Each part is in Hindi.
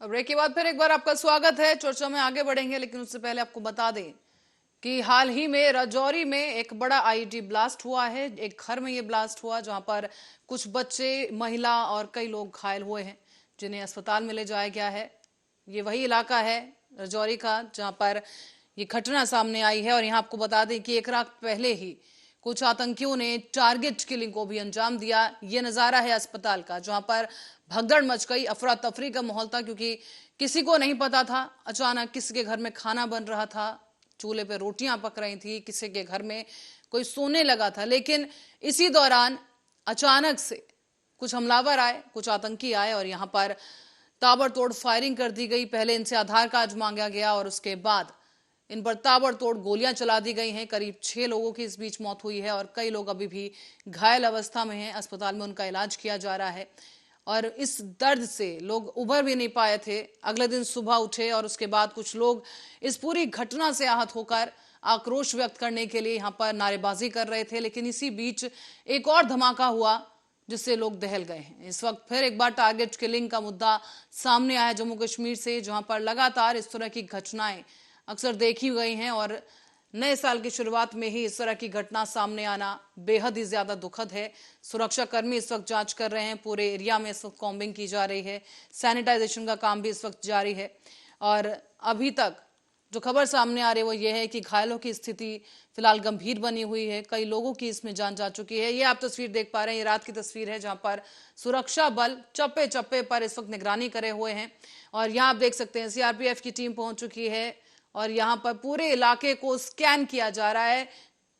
ब्रेक के बाद फिर एक बार आपका स्वागत है। चर्चा में आगे बढ़ेंगे, लेकिन उससे पहले आपको बता दें कि हाल ही में राजौरी में एक बड़ा आईईडी ब्लास्ट हुआ है। एक घर में ये ब्लास्ट हुआ जहां पर कुछ बच्चे, महिला और कई लोग घायल हुए हैं, जिन्हें अस्पताल में ले जाया गया है। ये वही इलाका है राजौरी का जहां पर ये घटना सामने आई है। और यहाँ आपको बता दें कि एक रात पहले ही कुछ आतंकियों ने टारगेट किलिंग को भी अंजाम दिया। ये नजारा है अस्पताल का, जहां पर भगदड़ मच गई, अफरा तफरी का माहौल था, क्योंकि किसी को नहीं पता था। अचानक किसी के घर में खाना बन रहा था, चूल्हे पे रोटियां पक रही थी, किसी के घर में कोई सोने लगा था, लेकिन इसी दौरान अचानक से कुछ हमलावर आए, कुछ आतंकी आए और यहाँ पर ताबड़तोड़ फायरिंग कर दी गई। पहले इनसे आधार कार्ड मांगा गया और उसके बाद इन पर ताबड़तोड़ गोलियां चला दी गई हैं। करीब 6 लोगों की इस बीच मौत हुई है और कई लोग अभी भी घायल अवस्था में हैं। अस्पताल में उनका इलाज किया जा रहा है और इस दर्द से लोग उभर भी नहीं पाए थे। अगले दिन सुबह उठे और उसके बाद कुछ लोग इस पूरी घटना से आहत होकर आक्रोश व्यक्त करने के लिए यहाँ पर नारेबाजी कर रहे थे, लेकिन इसी बीच एक और धमाका हुआ जिससे लोग दहल गए हैं। इस वक्त फिर एक बार टारगेट किलिंग का मुद्दा सामने आया जम्मू कश्मीर से, जहां पर लगातार इस तरह की घटनाएं अक्सर देखी गई हैं और नए साल की शुरुआत में ही इस तरह की घटना सामने आना बेहद ही ज्यादा दुखद है। सुरक्षा कर्मी इस वक्त जांच कर रहे हैं, पूरे एरिया में इस वक्त कॉम्बिंग की जा रही है, सैनिटाइजेशन का काम भी इस वक्त जारी है। और अभी तक जो खबर सामने आ रही है वो ये है कि घायलों की स्थिति फिलहाल गंभीर बनी हुई है। कई लोगों की इसमें जान जा चुकी है। ये आप तस्वीर देख पा रहे हैं, ये रात की तस्वीर है जहां पर सुरक्षा बल चप्पे चप्पे पर इस वक्त निगरानी करे हुए हैं। और यहाँ आप देख सकते हैं सीआरपीएफ की टीम पहुंच चुकी है और यहाँ पर पूरे इलाके को स्कैन किया जा रहा है,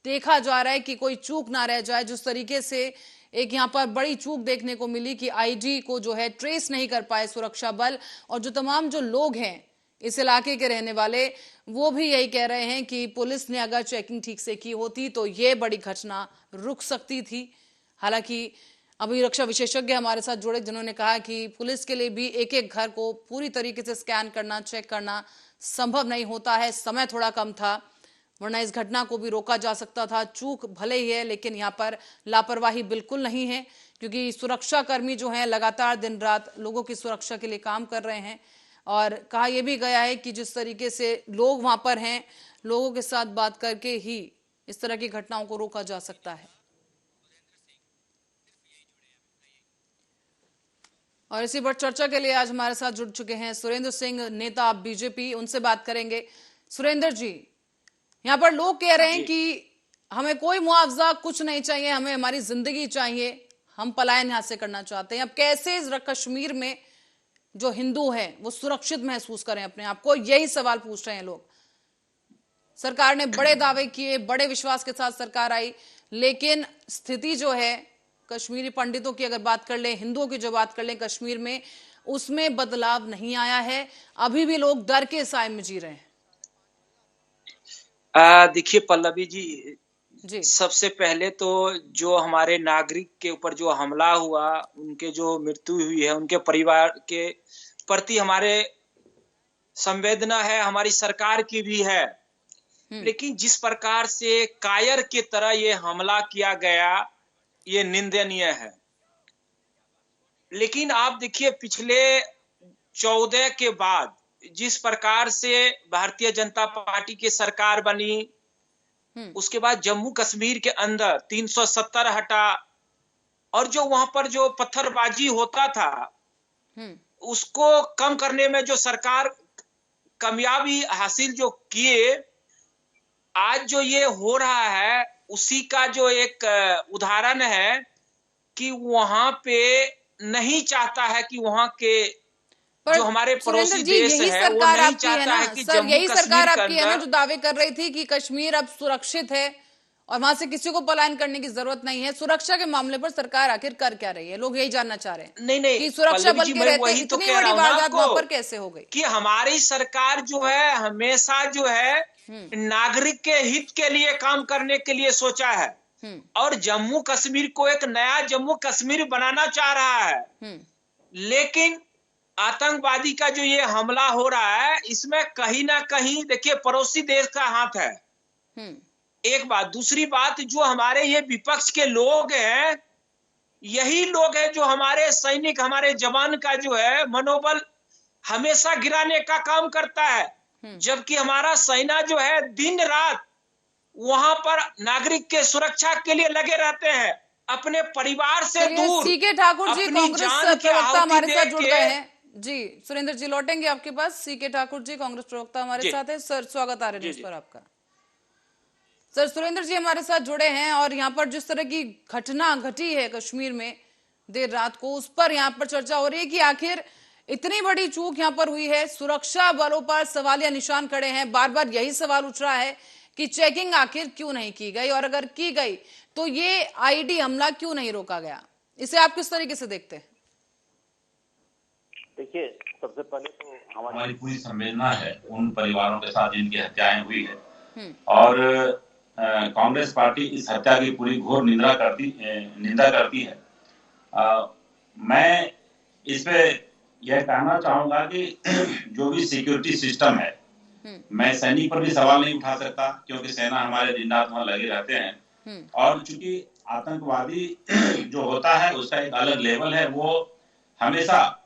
देखा जा रहा है कि कोई चूक ना रह जाए। जिस तरीके से एक यहाँ पर बड़ी चूक देखने को मिली कि आईडी को जो है ट्रेस नहीं कर पाए सुरक्षा बल, और जो तमाम जो लोग हैं इस इलाके के रहने वाले, वो भी यही कह रहे हैं कि पुलिस ने अगर चेकिंग ठीक से की होती तो ये बड़ी घटना रुक सकती थी। हालांकि अभी रक्षा विशेषज्ञ हमारे साथ जुड़े जिन्होंने कहा कि पुलिस के लिए भी एक एक घर को पूरी तरीके से स्कैन करना, चेक करना संभव नहीं होता है। समय थोड़ा कम था, वरना इस घटना को भी रोका जा सकता था। चूक भले ही है, लेकिन यहाँ पर लापरवाही बिल्कुल नहीं है, क्योंकि सुरक्षा कर्मी जो हैं लगातार दिन रात लोगों की सुरक्षा के लिए काम कर रहे हैं। और कहा यह भी गया है कि जिस तरीके से लोग वहां पर हैं, लोगों के साथ बात करके ही इस तरह की घटनाओं को रोका जा सकता है। और इसी पर चर्चा के लिए आज हमारे साथ जुड़ चुके हैं सुरेंद्र सिंह, नेता बीजेपी। उनसे बात करेंगे। सुरेंद्र जी, यहाँ पर लोग कह रहे हैं कि हमें कोई मुआवजा कुछ नहीं चाहिए, हमें हमारी जिंदगी चाहिए, हम पलायन यहाँ से करना चाहते हैं। अब कैसे कश्मीर में जो हिंदू हैं वो सुरक्षित महसूस करें अपने आप को, यही सवाल पूछ रहे हैं लोग। सरकार ने बड़े दावे किए, बड़े विश्वास के साथ सरकार आई, लेकिन स्थिति जो है कश्मीरी पंडितों की अगर बात कर लें, हिंदुओं की जो बात कर लें कश्मीर में, उसमें बदलाव नहीं आया है। अभी भी लोग डर के साए में जी रहे हैं। देखिए पल्लवी जी, सबसे पहले तो जो हमारे नागरिक के ऊपर जो हमला हुआ, उनके जो मृत्यु हुई है, उनके परिवार के प्रति हमारे संवेदना है, हमारी सरकार की भी है। लेकिन जिस प्रकार से कायर की तरह ये हमला किया गया, ये निंदनीय है। लेकिन आप देखिए पिछले 14 के बाद जिस प्रकार से भारतीय जनता पार्टी की सरकार बनी, उसके बाद जम्मू कश्मीर के अंदर 370 हटा और जो वहां पर जो पत्थरबाजी होता था उसको कम करने में जो सरकार कामयाबी हासिल जो किए, आज जो ये हो रहा है उसी का जो एक उदाहरण है कि वहां पे नहीं चाहता है कि वहां के जो हमारे पड़ोसी देश है वो नहीं चाहता है कि जम्मू यही सरकार कश्मीर आपकी है ना जो दावे कर रही थी कि कश्मीर अब सुरक्षित है और वहां से किसी को पलायन करने की जरूरत नहीं है। सुरक्षा के मामले पर सरकार आखिर कर क्या रही है, लोग यही जानना चाह रहे हैं। नहीं कि सुरक्षा बल के रहते इतनी बड़ी वारदात वहां पर कैसे हो गई? कि हमारी सरकार जो है हमेशा जो है नागरिक के हित के लिए काम करने के लिए सोचा है और जम्मू कश्मीर को एक नया जम्मू कश्मीर बनाना चाह रहा है। लेकिन आतंकवादी का जो ये हमला हो रहा है, इसमें कहीं ना कहीं देखिए पड़ोसी देश का हाथ है, एक बात। दूसरी बात, जो हमारे ये विपक्ष के लोग हैं, यही लोग हैं जो हमारे सैनिक, हमारे जवान का जो है मनोबल हमेशा गिराने का काम करता है, जबकि हमारा सेना जो है दिन रात वहां पर नागरिक के सुरक्षा के लिए लगे रहते हैं, अपने परिवार से चलिए, दूर सीके ठाकुर जी अपनी कांग्रेस जान की प्रवक्ता आहुति हमारे दे साथ जुड़ के। गए हैं। जी सुरेंद्र जी लौटेंगे आपके पास। सीके ठाकुर जी कांग्रेस प्रवक्ता हमारे जी साथ है। सर स्वागत आर्य जी न्यूज जी पर आपका। सर सुरेंद्र जी हमारे साथ जुड़े हैं और यहाँ पर जिस तरह की घटना घटी है कश्मीर में देर रात को, उस पर यहाँ पर चर्चा हो रही है कि आखिर इतनी बड़ी चूक यहाँ पर हुई है, सुरक्षा बलों पर सवालिया निशान खड़े हैं। बार बार यही सवाल उठ रहा है कि चेकिंग आखिर क्यों नहीं की गई, और अगर की गई तो ये आईडी हमला क्यों नहीं रोका गया। इसे आप किस तरीके से देखते हैं? देखिए, सबसे पहले तो हमारी पूरी संवेदना है उन परिवारों के साथ जिनकी हत्याएं हुई है, और कांग्रेस पार्टी इस हत्या की पूरी घोर निंदा करती है। मैं इस पे यह कहना चाहूंगा कि जो भी सिक्योरिटी सिस्टम है, मैं सैनिक पर भी सवाल नहीं उठा सकता क्योंकि सेना हमारे दिन रात वहां लगे रहते हैं, और चूंकि आतंकवादी जो होता है उसका एक अलग लेवल है, वो हमेशा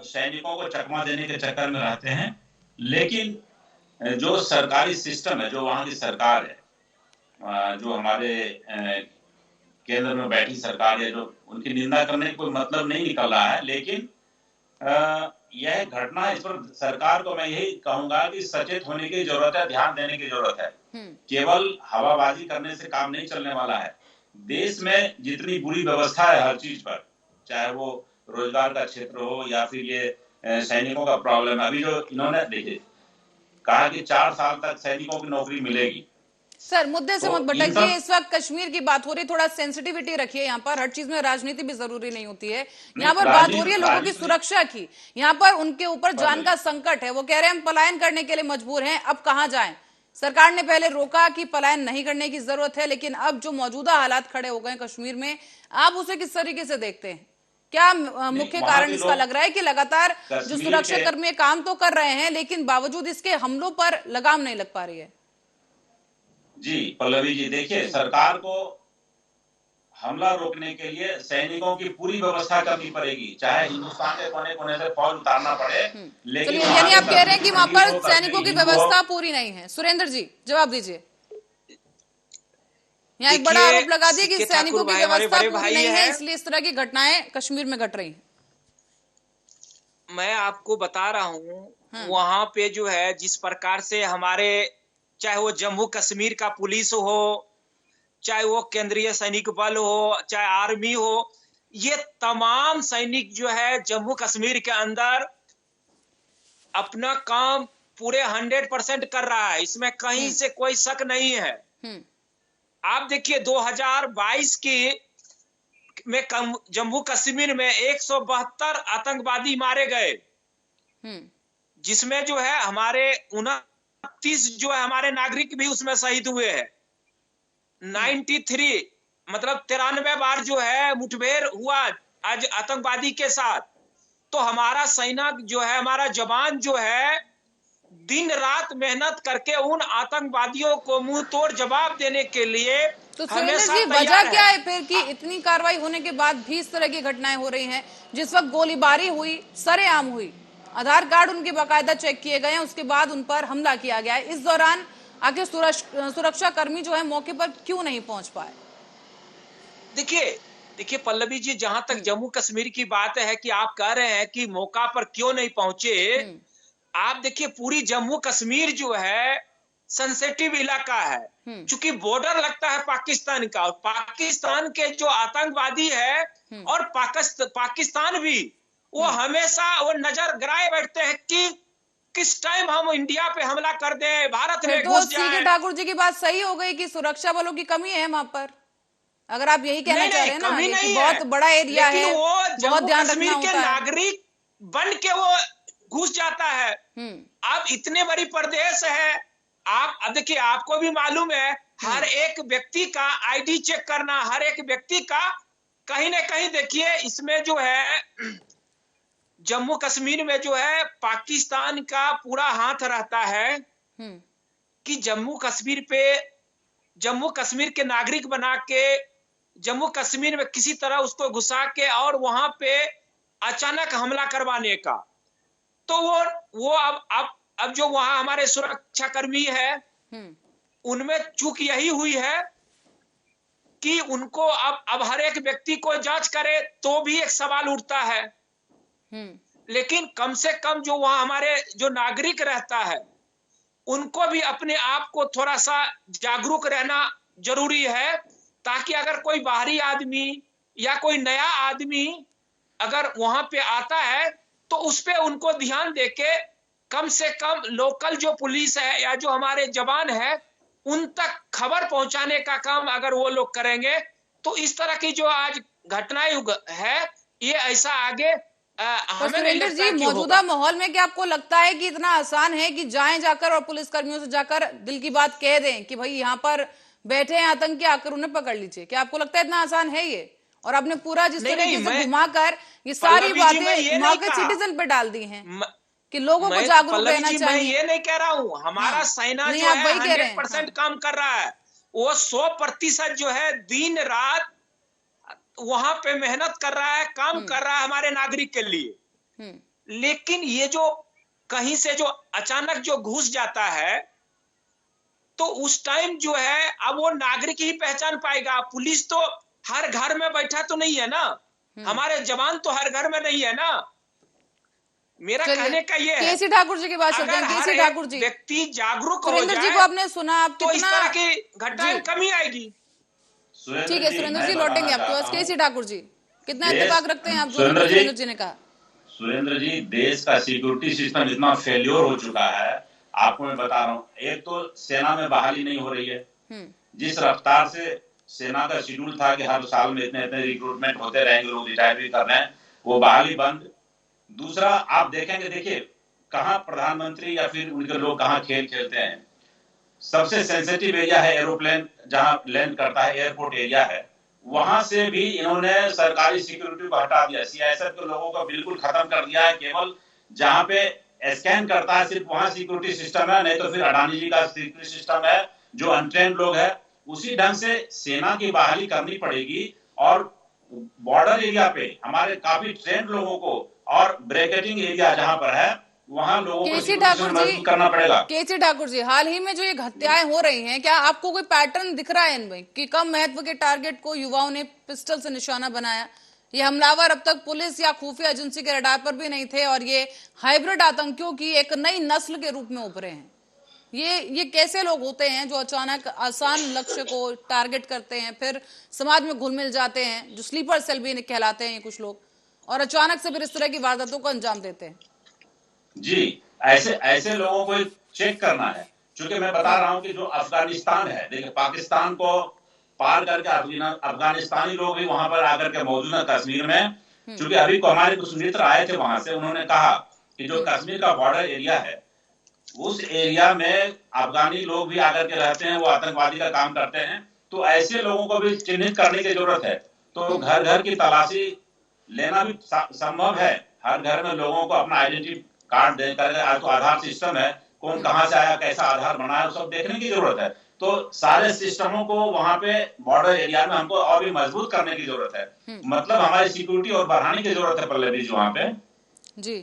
सैनिकों को चकमा देने के चक्कर में रहते हैं। लेकिन जो सरकारी सिस्टम है, जो वहां की सरकार है, जो हमारे केंद्र में बैठी सरकार है, जो उनकी निंदा करने का कोई मतलब नहीं निकल रहा है, लेकिन यह घटना, इस पर सरकार को मैं यही कहूंगा कि सचेत होने की जरूरत है, ध्यान देने की जरूरत है। केवल हवाबाजी करने से काम नहीं चलने वाला है। देश में जितनी बुरी व्यवस्था है हर चीज पर, चाहे वो रोजगार का क्षेत्र हो या फिर ये सैनिकों का प्रॉब्लम है। अभी जो इन्होंने देखिए कहा कि 4 साल तक सैनिकों की नौकरी मिलेगी। सर मुद्दे से तो मत भटकिए, इस वक्त कश्मीर की बात हो रही है, थोड़ा सेंसिटिविटी रखिए यहाँ पर। हर चीज में राजनीति भी जरूरी नहीं होती है। यहाँ पर बात हो रही है लोगों की सुरक्षा की। यहाँ पर उनके ऊपर जान का संकट है। वो कह रहे हैं हम पलायन करने के लिए मजबूर हैं, अब कहाँ जाएं। सरकार ने पहले रोका कि पलायन नहीं करने की जरूरत है, लेकिन अब जो मौजूदा हालात खड़े हो गए कश्मीर में, आप उसे किस तरीके से देखते हैं? क्या मुख्य कारण इसका लग रहा है कि लगातार जो सुरक्षा कर्मी काम तो कर रहे हैं, लेकिन बावजूद इसके हमलों पर लगाम नहीं लग पा रही है? जी पल्लवी जी, देखिए, सरकार को हमला रोकने के लिए सैनिकों की पूरी व्यवस्था करनी पड़ेगी, चाहे हिंदुस्तान के कोने कोने से फौज उतारना पड़े। लेकिन यानी आप कह रहे हैं कि वहां पर सैनिकों की व्यवस्था पूरी नहीं है। सुरेंद्र जी जवाब दीजिए। यहाँ एक बड़ा आरोप लगा दिया कि सैनिकों की व्यवस्था पूरी नहीं है, इसलिए इस तरह की घटनाएं कश्मीर में घट रही हैं। मैं आपको बता रहा हूँ, वहां पे जो है जिस प्रकार से हमारे, चाहे वो जम्मू कश्मीर का पुलिस हो, चाहे वो केंद्रीय सैनिक बल हो, चाहे आर्मी हो, ये तमाम सैनिक जो है जम्मू कश्मीर के अंदर अपना काम पूरे 100% कर रहा है। इसमें कहीं से कोई शक नहीं है। आप देखिए 2022 में जम्मू कश्मीर में 172 आतंकवादी मारे गए, जिसमें जो है हमारे 29 जो है हमारे नागरिक भी उसमें शहीद हुए हैं। 93 मतलब 93 बार जो है मुठभेड़ हुआ आज आतंकवादी के साथ। तो हमारा सेना जो है, हमारा जवान जो है दिन रात मेहनत करके उन आतंकवादियों को मुंह तोड़ जवाब देने के लिए तो सुरेंद्र जी वजह क्या है फिर कि इतनी कार्रवाई होने के बाद भी इस तरह की घटनाएं हो रही हैं? जिस वक्त गोलीबारी हुई, सरेआम हुई, आधार कार्ड उनके बाकायदा चेक किए गए हैं, उसके बाद उन पर हमला किया गया है, इस दौरान आखिर सुरक्षा कर्मी जो है मौके पर क्यों नहीं पहुंच पाए? देखिए पल्लवी जी, जहां तक जम्मू कश्मीर की बात है कि आप कह रहे हैं कि मौका पर क्यों नहीं पहुंचे, आप देखिए पूरी जम्मू कश्मीर जो है सेंसिटिव इलाका है, क्योंकि बॉर्डर लगता है पाकिस्तान का, और पाकिस्तान के जो आतंकवादी है और पाकिस्तान भी वो हमेशा वो नजर गिराए बैठते हैं कि किस टाइम हम इंडिया पे हमला कर दें, भारत में घुस जाए। सीके ठाकुर जी की बात सही हो गई कि सुरक्षा बलों की कमी है वहां पर, अगर आप यही कहना चाह रहे हैं ना कि बहुत बड़ा एरिया है, बहुत ध्यान रखना होता है। नागरिक बन के वो घुस जाता है। अब इतने बड़ी प्रदेश है, आप अब देखिए आपको भी मालूम है, हर एक व्यक्ति का आईडी चेक करना, हर एक व्यक्ति का कहीं ना कहीं, देखिए इसमें जो है जम्मू कश्मीर में जो है पाकिस्तान का पूरा हाथ रहता है कि जम्मू कश्मीर के नागरिक बना के जम्मू कश्मीर में किसी तरह उसको घुसा के और वहां पे अचानक हमला करवाने का। तो वो अब जो वहां हमारे सुरक्षा कर्मी है, उनमें चूक यही हुई है कि उनको अब हर एक व्यक्ति को जांच करे तो भी एक सवाल उठता है। लेकिन कम से कम जो वहां हमारे जो नागरिक रहता है, उनको भी अपने आप को थोड़ा सा जागरूक रहना जरूरी है, ताकि अगर कोई बाहरी आदमी या कोई नया आदमी अगर वहां पे आता है तो उस पे उनको ध्यान देके कम से कम लोकल जो पुलिस है या जो हमारे जवान है, उन तक खबर पहुंचाने का काम अगर वो लोग करेंगे तो इस तरह की जो आज घटनाएं है, ये ऐसा आगे सुरेंद्र जी, मौजूदा माहौल में क्या आपको लगता है कि इतना आसान है कि जाएं जाकर और पुलिस कर्मियों से जाकर दिल की बात कह दें कि भाई यहाँ पर बैठे हैं आतंकी, आकर उन्हें पकड़ लीजिए? क्या आपको लगता है इतना आसान है ये? और आपने पूरा जिस तरीके से घुमाकर ये सारी बातें घुमाकर सिटीजन पे डाल दी हैं कि लोगों को जागरूक रहना चाहिए। मैं ये नहीं कह रहा हूँ, हमारा सेना जो है 100% काम कर रहा है, वो 100% जो है दिन रात वहां पे मेहनत कर रहा है, काम कर रहा है हमारे नागरिक के लिए। लेकिन ये जो कहीं से जो अचानक जो घुस जाता है, तो उस टाइम जो है अब वो नागरिक ही पहचान पाएगा। पुलिस तो हर घर में बैठा तो नहीं है ना, हमारे जवान तो हर घर में नहीं है ना। मेरा कहने का ये है, केसी ठाकुर जी की बात करते हैं। केसी ठाकुर जी, व्यक्ति जागरूक हो सुरेंद्र जी को आपने सुना, आप तो इस तरह की घटनाएं कमी आएगी। ठीक है सुरेंद्र जी, लौटेंगे आपके पास। केसी ठाकुर जी, कितना इत्तेफाक रखते हैं आप? सुरेंद्र जी ने कहा, सुरेंद्र जी, देश का सिक्योरिटी सिस्टम इतना फेल्योर हो चुका है, आपको मैं बता रहा हूँ। एक तो सेना में बहाली नहीं हो रही है, जिस रफ्तार से सेना का शेड्यूल था कि हर साल में इतने इतने रिक्रूटमेंट होते रहेंगे, लोग रिटायर भी कर रहे हैं, वो बहाली बंद। दूसरा, आप देखेंगे, देखिए कहाँ प्रधानमंत्री या फिर उनके लोग कहाँ खेल खेलते हैं। सबसे सेंसिटिव एरिया है एरोप्लेन जहां लैंड करता है, एयरपोर्ट एरिया है, वहां से भी इन्होंने सरकारी सिक्योरिटी को हटा दिया, सीआईएसएफ के लोगों को बिल्कुल खत्म कर दिया है। केवल जहां पे स्कैन करता है सिर्फ वहां सिक्योरिटी सिस्टम है, नहीं तो फिर अडानी जी का सिक्योरिटी सिस्टम है, जो अनट्रेंड लोग है। उसी ढंग से सेना की बहाली करनी पड़ेगी और बॉर्डर एरिया पे हमारे काफी ट्रेंड लोगों को और ब्रैकेटिंग एरिया जहां पर है, वहां लोगों को मजबूत करना पड़ेगा। केसी ठाकुर जी, हाल ही में जो ये हत्याएं हो रही हैं, क्या आपको कोई पैटर्न दिख रहा है इनमें कि कम महत्व के टारगेट को युवाओं ने पिस्टल से निशाना बनाया? ये हमलावर अब तक पुलिस या खुफिया एजेंसी के रडार पर भी नहीं थे और ये हाइब्रिड आतंकियों की एक नई नस्ल के रूप में उभरे हैं। ये कैसे लोग होते हैं जो अचानक आसान लक्ष्य को टारगेट करते हैं, फिर समाज में घुल मिल जाते हैं, जो स्लीपर सेल भी कहलाते हैं ये कुछ लोग, और अचानक से फिर इस तरह की वारदातों को अंजाम देते हैं? जी, ऐसे लोगों को चेक करना है। क्योंकि मैं बता रहा हूं कि जो अफगानिस्तान है, देखिए पाकिस्तान को पार करके अफगानिस्तानी लोग भी वहां पर आकर के मौजूद है कश्मीर में। क्योंकि अभी को हमारे कुछ मित्र आए थे वहां से, उन्होंने कहा कि जो कश्मीर का बॉर्डर एरिया है, उस एरिया में अफगानी लोग भी आकर के रहते हैं, वो आतंकवादी का काम करते हैं। तो ऐसे लोगों को भी चिन्हित करने की जरूरत है। तो घर घर की तलाशी लेना भी संभव है। हर घर में लोगों को अपना आइडेंटिटी कार्ड देकर, आज तो आधार सिस्टम है, कौन कहां से आया, कैसा आधार बनाया, सब देखने की जरूरत है। तो सारे सिस्टमों को वहां पे बॉर्डर एरिया में हमको और भी मजबूत करने की जरूरत है। मतलब हमारी सिक्योरिटी और बढ़ाने की जरूरत है पल्लवी जी वहां पे। जी,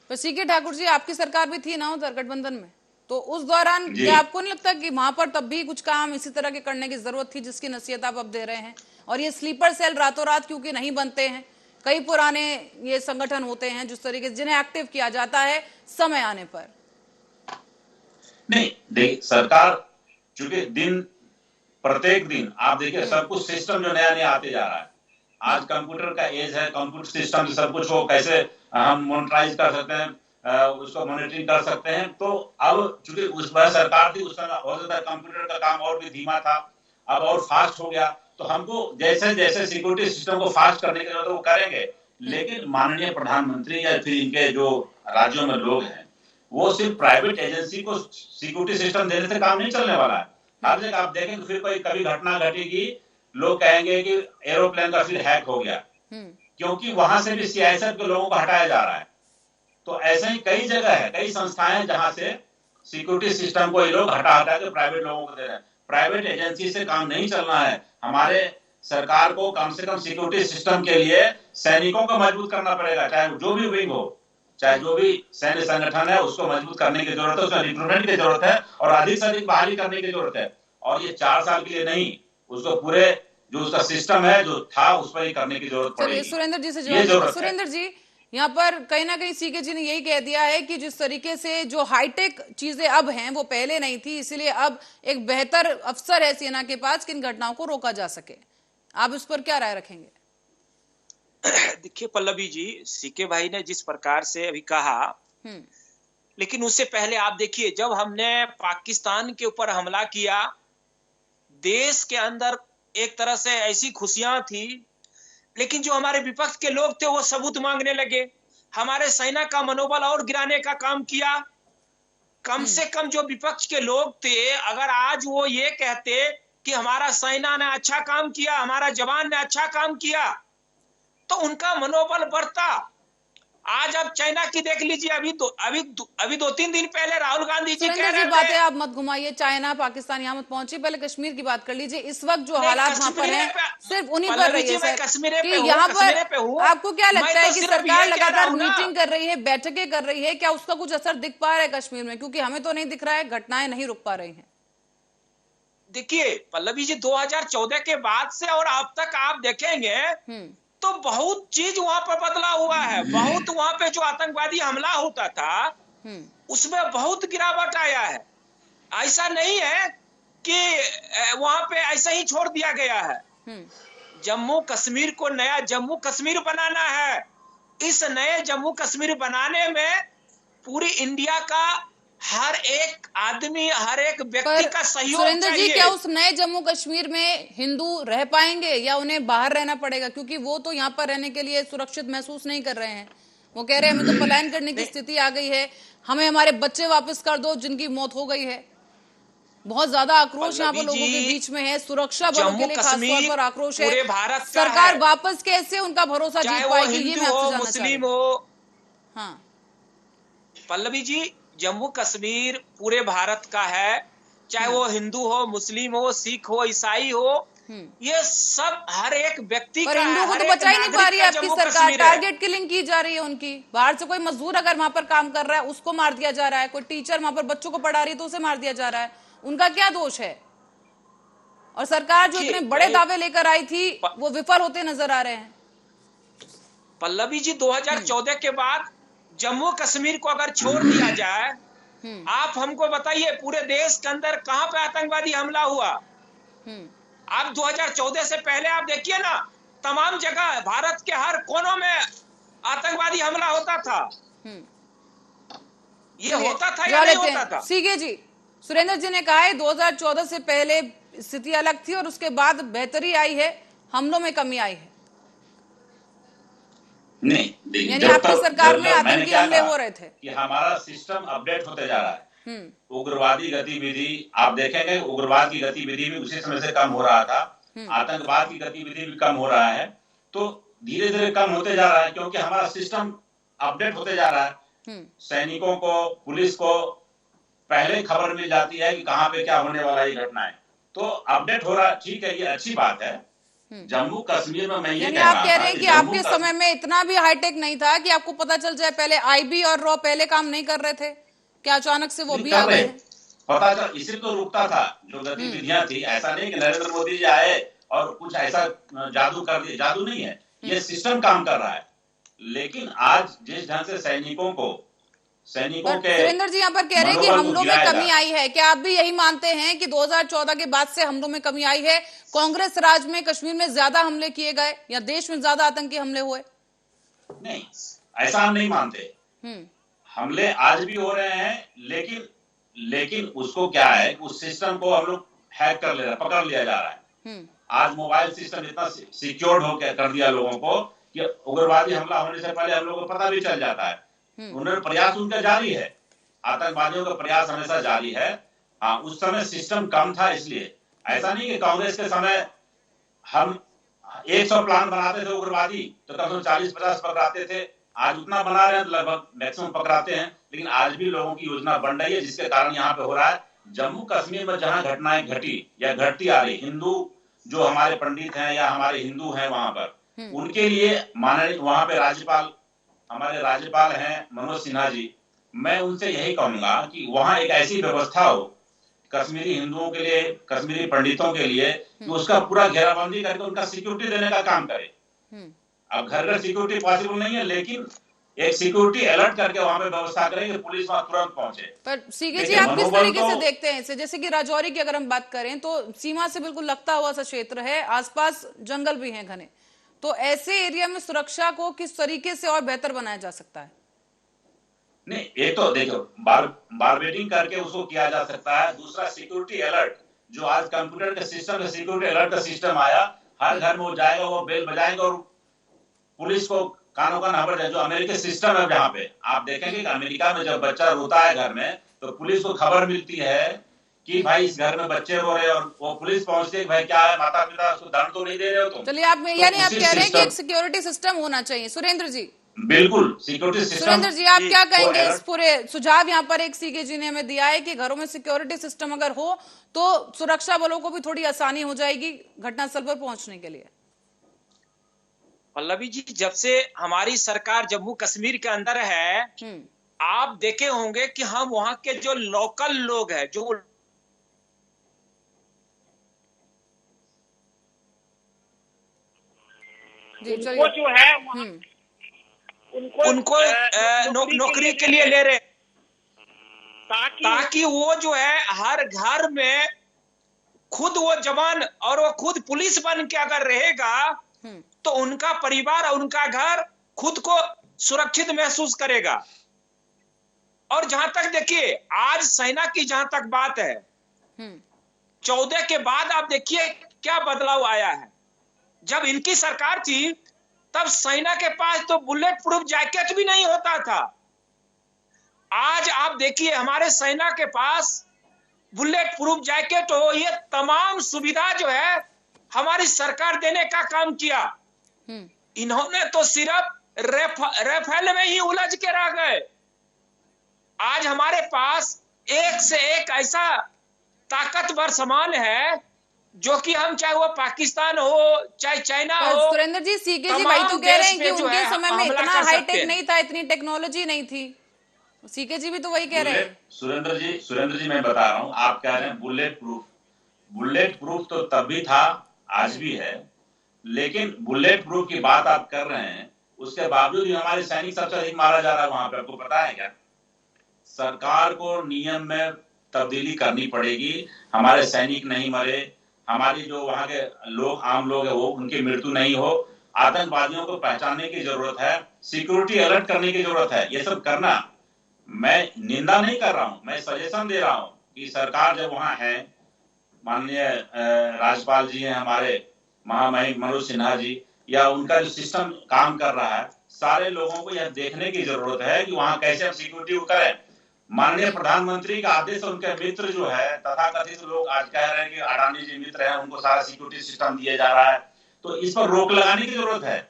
पर सीके ठाकुर जी, आपकी सरकार भी थी ना उधर गठबंधन में, तो उस दौरान क्या आपको नहीं लगता कि वहां पर तब भी कुछ काम इसी तरह के करने की जरूरत थी जिसकी नसीहत आप अब दे रहे हैं? और ये स्लीपर सेल रातों रात क्योंकि नहीं बनते हैं, कई पुराने ये संगठन होते हैं जिस तरीके से जिन्हें एक्टिव किया जाता है समय आने पर। नहीं, देखिए सरकार चूंकि प्रत्येक दिन आप देखिए सब कुछ सिस्टम जो नया नया आते जा रहा है। आज कंप्यूटर का एज है, कंप्यूटर सिस्टम सब कुछ को कैसे हम मॉनिटराइज कर सकते हैं, उसको मॉनिटरिंग कर सकते हैं। तो अब चूंकि उस बार सरकार थी, उस समय हो सकता है कंप्यूटर का काम और भी धीमा था, अब और फास्ट हो गया। तो हमको जैसे जैसे सिक्योरिटी सिस्टम को फास्ट करने की जरूरत है वो करेंगे। लेकिन माननीय प्रधानमंत्री या फिर इनके जो राज्यों में लोग हैं, वो सिर्फ प्राइवेट एजेंसी को सिक्योरिटी सिस्टम देने से काम नहीं चलने वाला है। हर जगह आप देखेंगे फिर कोई कभी घटना घटेगी, लोग कहेंगे कि एरोप्लेन का फिर हैक हो गया, क्योंकि वहां से भी सीआईएसएफ के लोगों को हटाया जा रहा है। तो ऐसे ही कई जगह है, कई संस्थाएं हैं जहां से सिक्योरिटी सिस्टम को ये लोग हटा हटा के प्राइवेट लोगों को दे रहे हैं। प्राइवेट एजेंसी से काम नहीं चलना है। हमारे सरकार को कम से कम सिक्योरिटी सिस्टम के लिए सैनिकों को मजबूत करना पड़ेगा, चाहे जो भी विंग हो। चाहे जो भी सैन्य संगठन है उसको मजबूत करने की जरूरत है, उसमें रिक्रूटमेंट की जरूरत है और अधिक से अधिक बहाली करने की जरूरत है। और ये 4 साल के लिए नहीं, उसको पूरे जो उसका सिस्टम है जो था उस पर ही करने की जरूरत चलिए पड़ेगी। सुरेंद्र जी से ये जवाब लेते हैं। जरूरत है। सुरेंद्र जी, यहाँ पर कहीं ना कहीं सीके जी ने यही कह दिया है कि जिस तरीके से जो हाईटेक चीजें अब हैं वो पहले नहीं थी, इसीलिए अब एक बेहतर अवसर है सेना के पास कि इन घटनाओं को रोका जा सके। आप इस पर क्या राय रखेंगे? देखिए पल्लवी जी, सीके भाई ने जिस प्रकार से अभी कहा, लेकिन उससे पहले आप देखिए, जब हमने पाकिस्तान के ऊपर हमला किया, देश के अंदर एक तरह से ऐसी खुशियां थी, लेकिन जो हमारे विपक्ष के लोग थे वो सबूत मांगने लगे, हमारे सेना का मनोबल और गिराने का काम किया। कम से कम जो विपक्ष के लोग थे, अगर आज वो ये कहते कि हमारा सेना ने अच्छा काम किया, हमारा जवान ने अच्छा काम किया, तो उनका मनोबल बढ़ता। आज आप चाइना की देख लीजिए, अभी 2-3 दिन पहले राहुल गांधी जी कह रहे थे, बातें आप मत घुमाइए, चाइना पाकिस्तान यहाँ मत पहुंची, पहले कश्मीर की बात कर लीजिए। इस वक्त जो हालात वहां पर हैं सिर्फ उन्हीं पर रही है सर, कि यहाँ पर आपको क्या लगता है कि सरकार लगातार मीटिंग कर रही है, बैठकें कर रही है, क्या उसका कुछ असर दिख पा रहा है कश्मीर में? क्योंकि हमें तो नहीं दिख रहा है, घटनाएं नहीं रुक पा रही हैं। देखिए पल्लवी जी, 2014 के बाद से और अब तक आप देखेंगे तो बहुत चीज वहां पर बदला हुआ है। बहुत वहां पे जो आतंकवादी हमला होता था उसमें बहुत गिरावट आया है। ऐसा नहीं है कि वहां पे ऐसा ही छोड़ दिया गया है। जम्मू कश्मीर को नया जम्मू कश्मीर बनाना है। इस नए जम्मू कश्मीर बनाने में पूरी इंडिया का हर एक आदमी, हर एक व्यक्ति का सहयोग चाहिए। सुरेंद्र जी, क्या उस नए जम्मू कश्मीर में हिंदू रह पाएंगे या उन्हें बाहर रहना पड़ेगा? क्योंकि वो तो यहाँ पर रहने के लिए सुरक्षित महसूस नहीं कर रहे हैं। वो कह रहे हैं हमें तो पलायन करने की स्थिति आ गई है, हमें हमारे बच्चे वापस कर दो जिनकी मौत हो गई है। बहुत ज्यादा आक्रोश यहाँ पर लोगों के बीच में है, सुरक्षा बलों के लिए खासतौर पर आक्रोश है। सरकार वापस कैसे उनका भरोसा जीत पाएगी, ये मैं आपसे जानना चाहती हूँ। हाँ पल्लवी जी, जम्मू कश्मीर पूरे भारत का है, चाहे वो हिंदू हो, मुस्लिम हो, सिख हो, ईसाई हो, ये सब हर एक व्यक्ति का है। हिंदू को तो बचा ही नहीं पा रही है आपकी सरकार, टारगेट किलिंग की जा रही है उनकी। बाहर से कोई मजदूर अगर वहां पर काम कर रहा है उसको मार दिया जा रहा है, कोई टीचर वहां पर बच्चों को पढ़ा रही है तो उसे मार दिया जा रहा है। उनका क्या दोष है? और सरकार जो इतने बड़े दावे लेकर आई थी वो विफल होते नजर आ रहे हैं। पल्लवी जी, 2014 के बाद जम्मू कश्मीर को अगर छोड़ दिया जाए, आप हमको बताइए पूरे देश के अंदर कहां पे आतंकवादी हमला हुआ? आप 2014 से पहले आप देखिए ना, तमाम जगह भारत के हर कोनों में आतंकवादी हमला होता था। ये होता था या नहीं होता था? सीके जी, सुरेंद्र जी ने कहा है 2014 से पहले स्थिति अलग थी और उसके बाद बेहतरी आई है, हमलों में कमी आई है। नहीं, यानी आपकी सरकार में आतंकी हमले हो रहे थे कि हमारा सिस्टम अपडेट होते जा रहा है। उग्रवादी गतिविधि आप देखेंगे, उग्रवाद की गतिविधि भी उसी समय से कम हो रहा था, आतंकवाद की गतिविधि भी कम हो रहा है, तो धीरे धीरे कम होते जा रहा है क्योंकि हमारा सिस्टम अपडेट होते जा रहा है। सैनिकों को, पुलिस को पहले खबर मिल जाती है कि कहाँ पे क्या होने वाला ये घटना है, तो अपडेट हो रहा है। ठीक है, ये अच्छी बात है। जम्मू कश्मीर में मैं ये कह रहा आप कह रहे हैं कि आपके समय में इतना भी हाईटेक नहीं था कि आपको पता चल जाए। पहले आईबी और रॉ पहले काम नहीं कर रहे थे, क्या अचानक से वो भी आ गए? पता चल, इसी तो रुकता था जो गतिविधियां थी। ऐसा नहीं कि नरेंद्र मोदी जी आए और कुछ ऐसा जादू कर दिया, जादू नहीं है, ये सिस्टम काम कर रहा है। लेकिन आज जिस ढंग से सैनिकों के सुरेंद्र जी यहाँ पर कह रहे हैं कि हमलों में कमी आई है, क्या आप भी यही मानते हैं कि 2014 के बाद से हमलों में कमी आई है? कांग्रेस राज में कश्मीर में ज्यादा हमले किए गए या देश में ज्यादा आतंकी हमले हुए? नहीं, ऐसा हम नहीं मानते। हमले आज भी हो रहे हैं, लेकिन उसको क्या है, उस सिस्टम को हम लोग हैक कर ले रहे हैं, पकड़ लिया जा रहा है। आज मोबाइल सिस्टम इतना सिक्योर्ड हो कर दिया लोगों को कि उग्रवादी हमला होने से पहले हम लोगों को पता भी चल जाता है। उन्होंने प्रयास उनका जारी है, आतंकवादियों का प्रयास हमेशा जारी है। हाँ, उस समय सिस्टम कम था, इसलिए ऐसा नहीं कि कांग्रेस के समय हम 100 प्लान बनाते थे उग्रवादी तो कम से कम 40-50 पकड़ाते थे। आज उतना बना रहे हैं तो लगभग मैक्सिमम पकड़ाते हैं, लेकिन आज भी लोगों की योजना बन रही है, जिसके कारण यहाँ पे हो रहा है। जम्मू कश्मीर में जहां घटनाएं घटी या घटती आ रही, हिंदू जो हमारे पंडित हैं या हमारे हिंदू हैं वहां पर, उनके लिए माननीय वहां पे राज्यपाल हमारे राज्यपाल हैं मनोज सिन्हा जी, मैं उनसे यही कहूंगा कि वहां एक ऐसी व्यवस्था हो कश्मीरी हिंदुओं के लिए, कश्मीरी पंडितों के लिए, कि उसका पूरा घेराबंदी करके उनका सिक्योरिटी देने का काम करे। अब घर घर सिक्योरिटी पॉसिबल नहीं है, लेकिन एक सिक्योरिटी अलर्ट करके वहां पे व्यवस्था करें कि पुलिस वहां तुरंत पहुंचे। पर सीके जी, आप किस तरीके से देखते हैं इसे? जैसे कि राजौरी की अगर हम बात करें तो सीमा से बिल्कुल लगता हुआ सा क्षेत्र है, आसपास जंगल भी हैं घने, तो ऐसे एरिया में सुरक्षा को किस तरीके से और बेहतर बनाया जा सकता है? नहीं, एक तो देखो बारबेटिंग करके उसको किया जा सकता है। दूसरा सिक्योरिटी अलर्ट, जो आज कंप्यूटर के सिस्टम में सिक्योरिटी अलर्ट का सिस्टम आया, हर घर में वो जाएगा, वो बेल बजाएगा और पुलिस को कानों का खबर जाए। जो अमेरिकी सिस्टम है, जहाँ पे आप देखेंगे कि अमेरिका में जब बच्चा रोता है घर में, तो पुलिस को खबर मिलती है कि भाई इस घर में बच्चे रो रहे हैं, और वो पुलिस पहुंचती है, भाई क्या है, माता पिता उसको दंड तो नहीं दे रहे हो तुम। चलिए, आप यानी आप कह रहे हैं कि एक सिक्योरिटी सिस्टम होना चाहिए। सुरेंद्र जी, बिल्कुल सिक्योरिटी सिस्टम। सुरेंद्र जी, आप क्या कहेंगे इस पूरे सुझाव यहाँ पर एक सीके जी ने हमें दिया है कि घरों में सिक्योरिटी सिस्टम अगर हो तो सुरक्षा बलों को भी थोड़ी आसानी हो जाएगी घटनास्थल पर पहुंचने के लिए? पल्लवी जी, जब से हमारी सरकार जम्मू कश्मीर के अंदर है, आप देखे होंगे कि हम वहां के जो लोकल लोग हैं, जो उनको जो है उनको नौकरी के लिए ले रहे, ताकि वो जो है हर घर में खुद वो जवान और वो खुद पुलिस बन के अगर रहेगा तो उनका परिवार और उनका घर खुद को सुरक्षित महसूस करेगा। और जहां तक देखिए, आज सेना की जहां तक बात है, 14 के बाद आप देखिए क्या बदलाव आया है। जब इनकी सरकार थी तब सेना के पास तो बुलेट प्रूफ जैकेट भी नहीं होता था। आज आप देखिए हमारे सेना के पास बुलेट प्रूफ जैकेट हो, ये तमाम सुविधा जो है हमारी सरकार देने का काम किया। इन्होंने तो सिर्फ रेफेल में ही उलझ के रह गए। आज हमारे पास एक से एक ऐसा ताकतवर सामान है जो कि हम, चाहे वो पाकिस्तान हो चाहे चाइना हो। सुरेंद्र जी, सीके जी भाई तो कह रहे हैं कि उनके समय में इतना हाईटेक नहीं था, इतनी टेक्नोलॉजी नहीं थी। सीके जी भी तो वही कह रहे हैं। सुरेंद्र जी मैं बता रहा हूँ, आप कह रहे हैं बुलेट प्रूफ तो तब भी था, आज भी है, लेकिन बुलेट प्रूफ की बात आप कर रहे हैं, उसके बावजूद भी हमारे सैनिक सबसे अधिक मारा जा रहा है वहां पे। आपको पता है क्या? सरकार को नियम में तब्दीली करनी पड़ेगी। हमारे सैनिक नहीं मरे, हमारी जो वहां के लोग, आम लोग है, वो उनकी मृत्यु नहीं हो। आतंकवादियों को पहचानने की जरूरत है, सिक्योरिटी अलर्ट करने की जरूरत है। ये सब करना, मैं निंदा नहीं कर रहा हूं, मैं सजेशन दे रहा हूं कि सरकार जब वहां है, माननीय राज्यपाल जी हैं हमारे, महामहिम मनोज सिन्हा जी, या उनका जो सिस्टम काम कर रहा है, सारे लोगों को यह देखने की जरूरत है कि वहां कैसे हम सिक्योरिटी करें। माननीय प्रधानमंत्री का आदेश, उनके मित्र जो है, तथाकथित लोग आज कह रहे हैं कि अडानी जी मित्र हैं, उनको सारा सिक्योरिटी सिस्टम दिया जा रहा है, तो इस पर रोक लगाने की जरूरत है।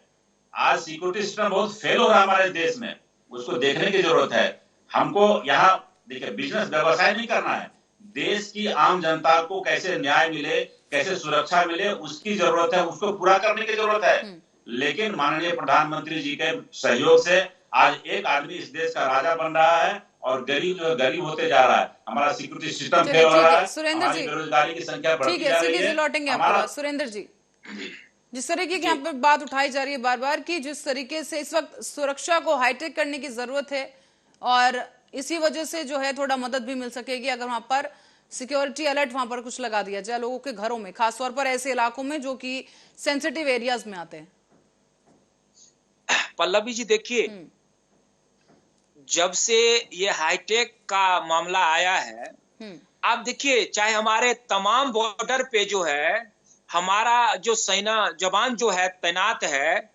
आज सिक्योरिटी सिस्टम बहुत फेल हो रहा है हमारे देश में, उसको देखने की जरूरत है। हमको यहाँ देखिए बिजनेस व्यवसाय नहीं करना है, देश की आम जनता को कैसे न्याय मिले, कैसे सुरक्षा मिले, उसकी जरूरत है, उसको पूरा करने की जरूरत है। लेकिन माननीय प्रधानमंत्री जी के सहयोग से आज एक आदमी इस देश का राजा बन रहा है और गरीब जो है गरीब होते जा रहा है। हमारा सिक्योरिटी सिस्टम फेल हो रहा है, सुरेंद्र जी, बेरोजगारी की संख्या बढ़ती जा रही है। लौटेंगे आपको। सुरेंद्र जी, जिस तरीके की यहाँ पर बात उठाई जा रही है बार बार कि जिस तरीके से इस वक्त सुरक्षा को हाईटेक करने की जरूरत है, और इसी वजह से जो है थोड़ा मदद भी मिल सकेगी अगर वहां पर सिक्योरिटी अलर्ट वहां पर कुछ लगा दिया जाए लोगों के घरों में, खासतौर पर ऐसे इलाकों में जो कि सेंसिटिव एरियाज में आते हैं। पल्लवी जी देखिए, जब से ये हाईटेक का मामला आया है, आप देखिए चाहे हमारे तमाम बॉर्डर पे जो है हमारा जो सेना जवान जो है तैनात है,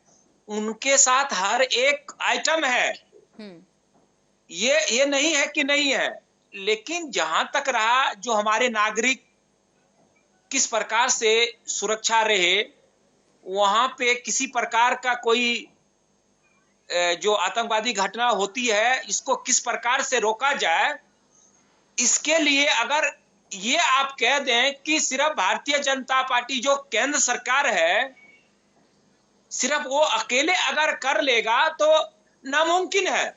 उनके साथ हर एक आइटम है। ये नहीं है कि नहीं है, लेकिन जहां तक रहा जो हमारे नागरिक किस प्रकार से सुरक्षा रहे, वहां पे किसी प्रकार का कोई जो आतंकवादी घटना होती है, इसको किस प्रकार से रोका जाए, इसके लिए अगर ये आप कह दें कि सिर्फ भारतीय जनता पार्टी जो केंद्र सरकार है, सिर्फ वो अकेले अगर कर लेगा तो नामुमकिन है।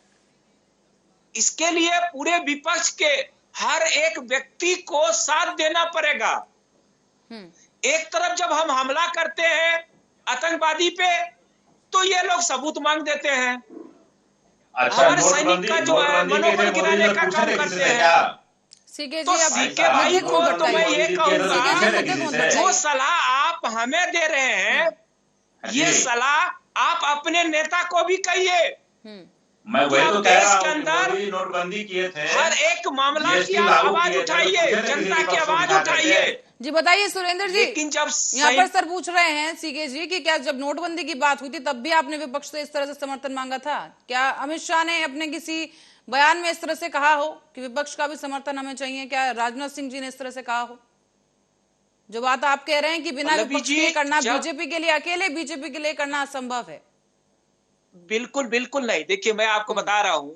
इसके लिए पूरे विपक्ष के हर एक व्यक्ति को साथ देना पड़ेगा। एक तरफ जब हम हमला करते हैं आतंकवादी पे, तो ये लोग सबूत मांग देते हैं। अच्छा, हमारे सैनिक का जो है मनोबल गिराने का काम करते हैं। सीके तो जी, सीके भाई को तो मैं ये कहूंगा, जो सलाह आप हमें दे रहे हैं, ये सलाह आप अपने नेता को भी कहिए। मैं वही तो कह रहा हूं के अंदर नोटबंदी किए थे, हर एक मामला की आप आवाज उठाइए, जनता की आवाज उठाइए। जी बताइए सुरेंद्र जी, लेकिन जब यहाँ पर सर पूछ रहे हैं सीके जी कि क्या जब नोटबंदी की बात हुई थी तब भी आपने विपक्ष से इस तरह से समर्थन मांगा था? क्या अमित शाह ने अपने किसी बयान में इस तरह से कहा हो कि विपक्ष का भी समर्थन हमें चाहिए? क्या राजनाथ सिंह जी ने इस तरह से कहा हो? जो बात आप कह रहे हैं कि बिना विपक्ष के करना बीजेपी के लिए, अकेले बीजेपी के लिए करना असंभव है। बिल्कुल बिल्कुल नहीं। देखिए, मैं आपको बता रहा हूं,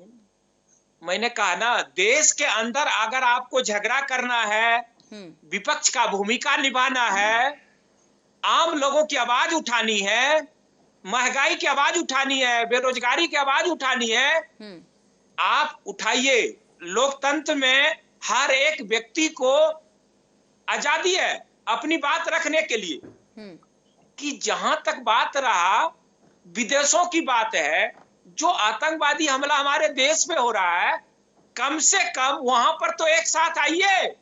मैंने कहा ना, देश के अंदर अगर आपको झगड़ा करना है, विपक्ष का भूमिका निभाना है, आम लोगों की आवाज उठानी है, महंगाई की आवाज उठानी है, बेरोजगारी की आवाज उठानी है, आप उठाइए। लोकतंत्र में हर एक व्यक्ति को आजादी है अपनी बात रखने के लिए। कि जहां तक बात रहा विदेशों की बात है, जो आतंकवादी हमला हमारे देश में हो रहा है, कम से कम वहां पर तो एक साथ आइए,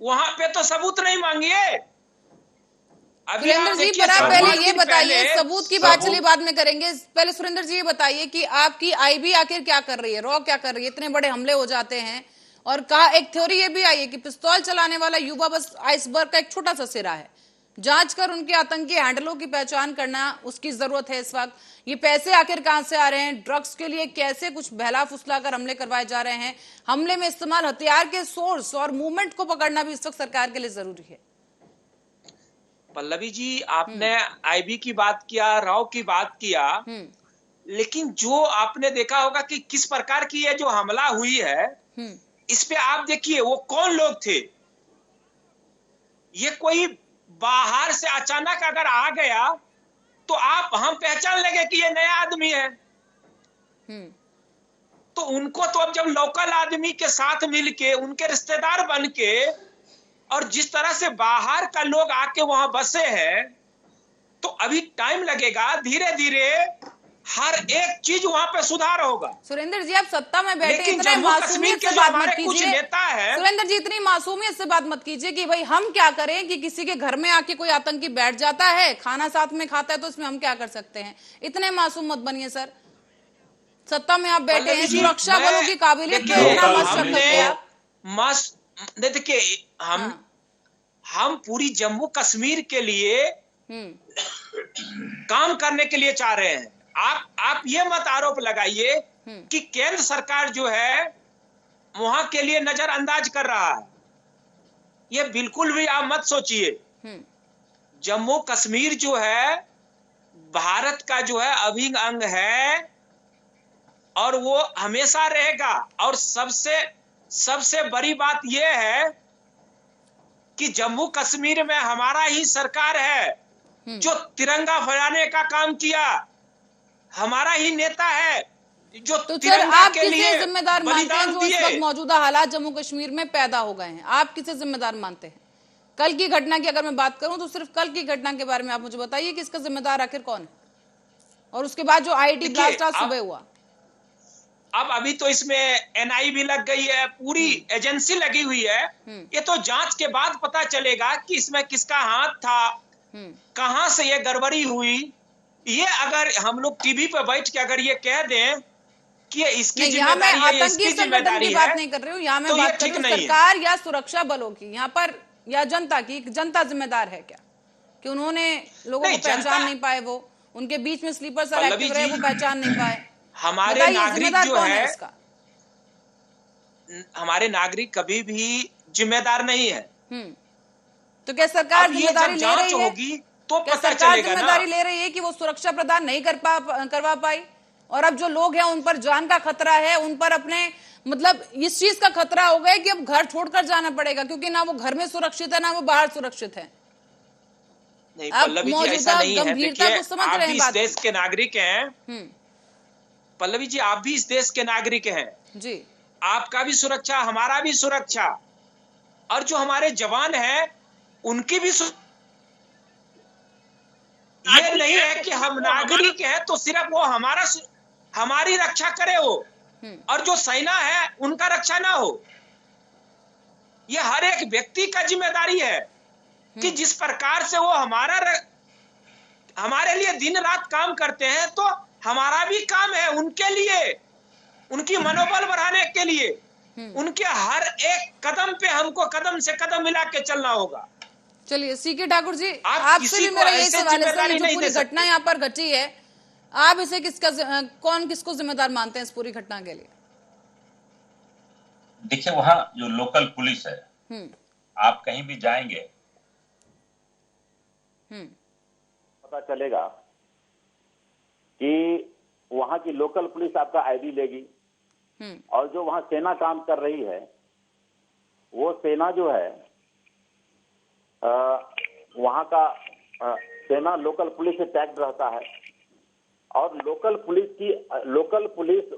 वहां पे तो सबूत नहीं मांगिए। सुरेंद्र जी, पर आप पहले ये बताइए, सबूत की बात चलिए बाद में करेंगे, पहले सुरेंद्र जी ये बताइए कि आपकी आईबी आखिर क्या कर रही है, रॉ क्या कर रही है? इतने बड़े हमले हो जाते हैं, और कहा एक थ्योरी ये भी आई है कि पिस्तौल चलाने वाला युवा बस आइसबर्ग का एक छोटा सा सिरा है। जांच कर उनके आतंकी हैंडलों की पहचान करना उसकी जरूरत है इस वक्त। ये पैसे आखिर कहां से आ रहे हैं? ड्रग्स के लिए कैसे कुछ बहला फुसला कर हमले करवाए जा रहे हैं? हमले में इस्तेमाल हथियार के सोर्स और मूवमेंट को पकड़ना भी इस वक्त सरकार के लिए जरूरी है। पल्लवी जी, आपने आईबी की बात किया, राव की बात किया, लेकिन जो आपने देखा होगा कि किस प्रकार की ये जो हमला हुई है, इस पे आप देखिए वो कौन लोग थे। ये कोई बाहर से अचानक अगर आ गया तो हम पहचान लेंगे कि ये नया आदमी है। तो उनको तो अब जब लोकल आदमी के साथ मिलके, उनके रिश्तेदार बन के, और जिस तरह से बाहर का लोग आके वहां बसे हैं, तो अभी टाइम लगेगा। धीरे धीरे हर एक चीज वहां पे सुधार होगा। सुरेंद्र जी, आप सत्ता में बैठे इतने मासूमियत से बात मत कीजिए। सुरेंद्र जी, इतनी मासूमियत से बात मत कीजिए कि भाई हम क्या करें कि किसी के घर में आके कोई आतंकी बैठ जाता है, खाना साथ में खाता है, तो इसमें हम क्या कर सकते हैं? इतने मासूम मत बनिए सर। सत्ता में आप बैठे हैं, सुरक्षा बलों की काबिलियत पे इतना मत शक करते आप। देखिए, हम पूरी जम्मू कश्मीर के लिए काम करने के लिए चाह रहे हैं। आप ये मत आरोप लगाइए कि केंद्र सरकार जो है वहां के लिए नजरअंदाज कर रहा है। ये बिल्कुल भी आप मत सोचिए। जम्मू कश्मीर जो है भारत का जो है अभिन्न अंग है, और वो हमेशा रहेगा। और सबसे बड़ी बात यह है कि जम्मू कश्मीर में हमारा ही सरकार है जो तिरंगा फहराने का काम किया, हमारा ही नेता है जो तो सर आप किसे जिम्मेदार मानते हैं जो इस वक्त मौजूदा हालात जम्मू कश्मीर में पैदा हो गए हैं? आप किसे जिम्मेदार मानते हैं? कल की घटना की अगर मैं बात करूं तो सिर्फ कल की घटना के बारे में आप मुझे बताइए कि इसका जिम्मेदार आखिर कौन है? और उसके बाद जो आईटी ब्लास्ट आज सुबह हुआ, अब अभी तो इसमें एनआई भी लग गई है, पूरी एजेंसी लगी हुई है। ये तो जांच के बाद पता चलेगा कि इसमें किसका हाथ था, कहां से ये गड़बड़ी हुई। ये अगर हम लोग टीवी पे बैठ के अगर ये कह दें कि ये इसकी जिम्मेदारी है, इसकी जिम्मेदारी है, बात नहीं कर रही हूँ यहाँ मैं, बात कर रही हूँ सरकार या सुरक्षा बलों की, यहाँ पर या जनता की। जनता जिम्मेदार है क्या कि उन्होंने लोगों को पहचान नहीं पाए, वो उनके बीच में स्लीपर सेल एक्टिव रहे, वो पहचान नहीं पाए? हमारे नागरिक जो है, हमारे नागरिक कभी भी जिम्मेदार नहीं है। तो क्या सरकार जिम्मेदारी ले रही है? तो क्या सरकार जिम्मेदारी ले रही है कि वो सुरक्षा प्रदान नहीं करवा पाई? और अब जो लोग हैं उन पर जान का खतरा है, उन पर अपने मतलब इस चीज का खतरा हो गया कि अब घर छोड़कर जाना पड़ेगा, क्योंकि ना वो घर में सुरक्षित है ना वो बाहर सुरक्षित है। नहीं पल्लवी जी, ऐसा नहीं है। देखिए, आप भी इस देश के नागरिक हैं, पल्लवी जी, आप भी इस देश के नागरिक हैं जी। आपका भी सुरक्षा, हमारा भी सुरक्षा, और जो हमारे जवान हैं उनकी भी ये नहीं है कि हम नागरिक हैं तो सिर्फ वो हमारी रक्षा करे हो, और जो सेना है उनका रक्षा ना हो। ये हर एक व्यक्ति का जिम्मेदारी है कि जिस प्रकार से वो हमारे लिए दिन रात काम करते हैं, तो हमारा भी काम है उनके लिए, उनकी मनोबल बढ़ाने के लिए, उनके हर एक कदम पे हमको कदम से कदम मिला के चलना होगा। चलिए सीके ठाकुर जी, आप आपसे भी मेरा यही सवाल है सर, जो नहीं पूरी घटना यहाँ पर घटी है, आप इसे कौन किसको जिम्मेदार मानते हैं इस पूरी घटना के लिए? देखिए, वहाँ जो लोकल पुलिस है, आप कहीं भी जाएंगे पता चलेगा कि वहां की लोकल पुलिस आपका आईडी लेगी, और जो वहां सेना काम कर रही है वो सेना जो है वहां का सेना लोकल पुलिस से टैग्ड रहता है, और लोकल पुलिस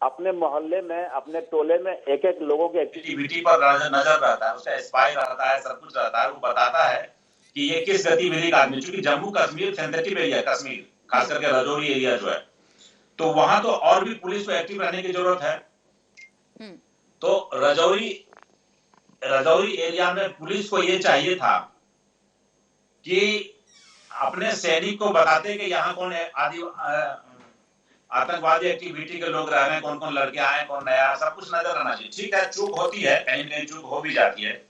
अपने मोहल्ले में, अपने टोले में एक एक लोगों के एक्टिविटी पर नजर रहता है, उसका स्पाई रहता है, सब कुछ रहता है। वो बताता है कि ये किस गतिविधि का आदमी, चूंकि जम्मू कश्मीर सेंसिटिव एरिया, कश्मीर खास करके राजौरी एरिया जो है, तो वहां तो और भी पुलिस को एक्टिव रहने की जरूरत है। तो राजौरी एरिया में पुलिस को ये चाहिए था कि अपने सैनिक को बताते कि यहाँ कौन आतंकवादी एक्टिविटी के लोग रह रहे हैं, कौन कौन लड़के आए, कौन नया, सब कुछ नजर रहना चाहिए। ठीक है, चूक होती है, कहीं कहीं चूक हो भी जाती है,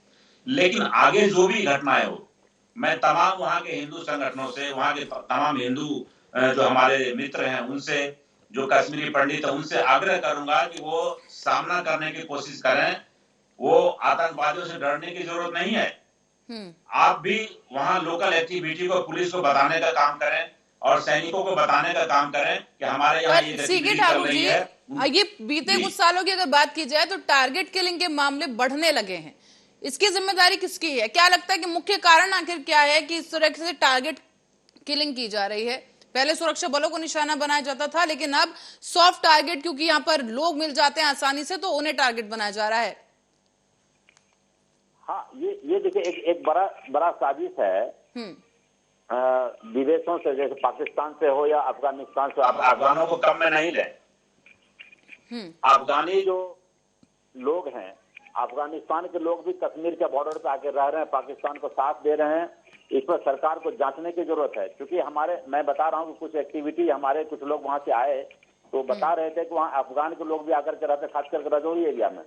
लेकिन आगे जो भी घटनाएं हो, मैं तमाम वहां के हिंदू संगठनों से, वहां के तमाम हिंदू जो हमारे मित्र हैं उनसे, जो कश्मीरी पंडित है उनसे आग्रह करूंगा कि वो सामना करने की कोशिश करें। वो आतंकवादियों से डरने की जरूरत नहीं है। आप भी वहां लोकल एक्टिविटी को, पुलिस को बताने का काम करें, और सैनिकों को बताने का काम करें कि हमारे यहाँ ये गतिविधि चल रही है। ये बीते कुछ सालों की अगर बात की जाए तो टारगेट किलिंग के मामले बढ़ने लगे हैं, इसकी जिम्मेदारी किसकी है? क्या लगता है कि मुख्य कारण आखिर क्या है कि इस तरह से टारगेट किलिंग की जा रही है? पहले सुरक्षा बलों को निशाना बनाया जाता था, लेकिन अब सॉफ्ट टारगेट, क्योंकि यहाँ पर लोग मिल जाते हैं आसानी से, तो उन्हें टारगेट बनाया जा रहा है। हाँ, ये देखिए एक बड़ा साजिश है विदेशों से, जैसे पाकिस्तान से हो या अफगानिस्तान से। आप अफगानों को कम में नहीं लें। अफगानी जो लोग हैं, अफगानिस्तान के लोग भी कश्मीर के बॉर्डर पे आके रह रहे हैं, पाकिस्तान को साथ दे रहे हैं। इस पर सरकार को जांचने की जरूरत है, क्योंकि मैं बता रहा हूँ कि कुछ एक्टिविटी, हमारे कुछ लोग वहां से आए तो बता रहे थे कि वहाँ अफगान के लोग भी आकर के रहते, खास करके राजौरी एरिया में,